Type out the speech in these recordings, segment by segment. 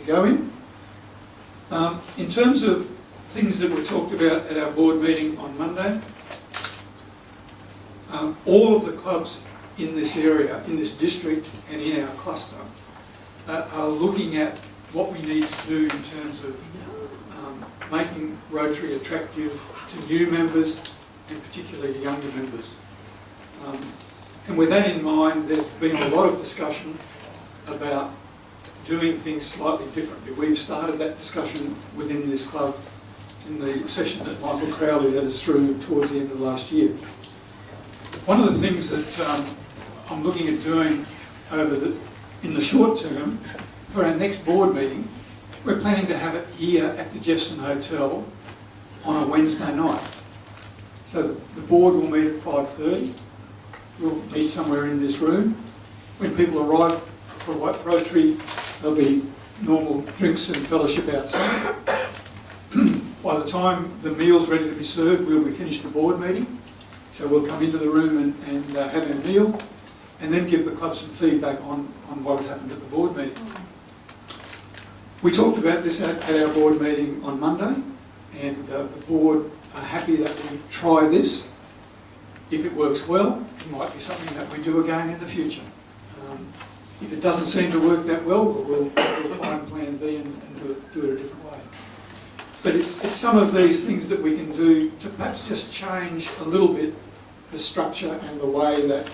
to go in. In terms of things that were talked about at our board meeting on Monday, all of the clubs in this area, in this district and in our cluster are looking at what we need to do in terms of making Rotary attractive to new members and particularly younger members. And with that in mind, there's been a lot of discussion about doing things slightly differently. We've started that discussion within this club in the session that Michael Crowley led us through towards the end of last year. One of the things that I'm looking at doing in the short term, for our next board meeting, we're planning to have it here at the Jefferson Hotel on a Wednesday night. So the board will meet at 5:30. We'll meet somewhere in this room. When people arrive for Rotary, there'll be normal drinks and fellowship outside. By the time the meal's ready to be served, we'll be finished the board meeting. So we'll come into the room and have a meal, and then give the club some feedback on what had happened at the board meeting. We talked about this at our board meeting on Monday, and the board are happy that we try this. If it works well, it might be something that we do again in the future. If it doesn't seem to work that well, we'll find plan B and do it a different way. But it's some of these things that we can do to perhaps just change a little bit the structure and the way that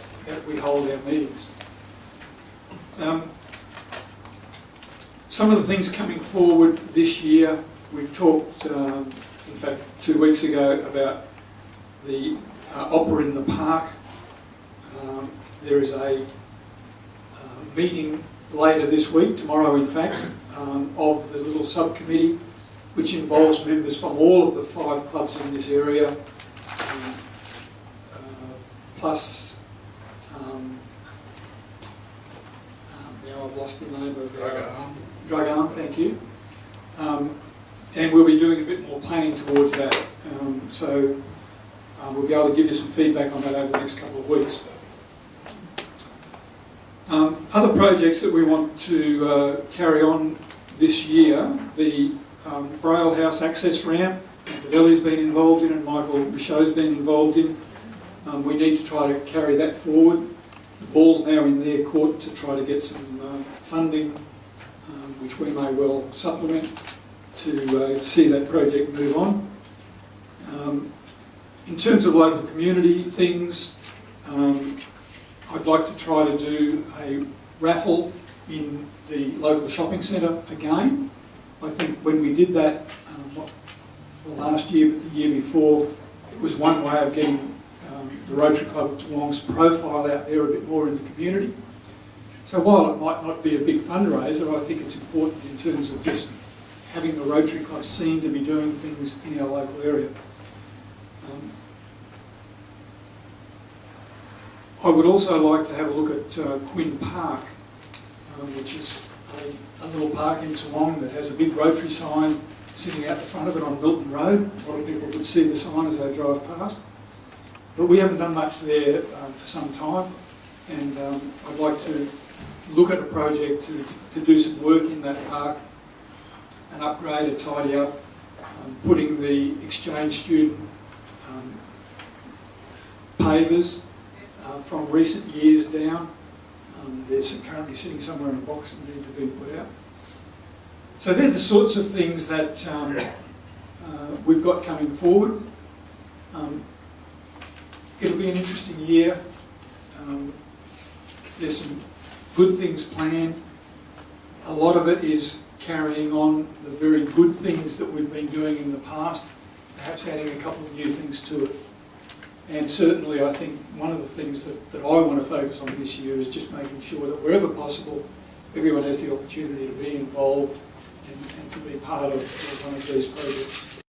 we hold our meetings. Some of the things coming forward this year, we've talked, in fact, 2 weeks ago about the opera in the park. There is a meeting later this week, tomorrow in fact, of the little subcommittee which involves members from all of the 5 clubs in this area, plus, now I've lost the name of Drug Arm, thank you. And we'll be doing a bit more planning towards that. So we'll be able to give you some feedback on that over the next couple of weeks. Other projects that we want to carry on this year, the Braille House access ramp that Ellie's been involved in and Michael Michaud's been involved in. We need to try to carry that forward. The ball's now in their court to try to get some funding, which we may well supplement to see that project move on. In terms of local community things, I'd like to try to do a raffle in the local shopping centre again. I think when we did that, not the last year but the year before, it was one way of getting the Rotary Club of Toowong's profile out there a bit more in the community. So while it might not be a big fundraiser, I think it's important in terms of just having the Rotary Club seen to be doing things in our local area. I would also like to have a look at Quinn Park, which is a little park in Toowong that has a big Rotary sign sitting out the front of it on Milton Road. A lot of people could see the sign as they drive past. But we haven't done much there for some time, and I'd like to look at a project to do some work in that park and upgrade it, tidy up, putting the exchange student pavers from recent years down. They're currently sitting somewhere in a box and need to be put out. So they're the sorts of things that we've got coming forward. It'll be an interesting year. There's some good things planned. A lot of it is carrying on the very good things that we've been doing in the past, perhaps adding a couple of new things to it. And certainly I think one of the things that I want to focus on this year is just making sure that wherever possible, everyone has the opportunity to be involved and to be part of one of these projects.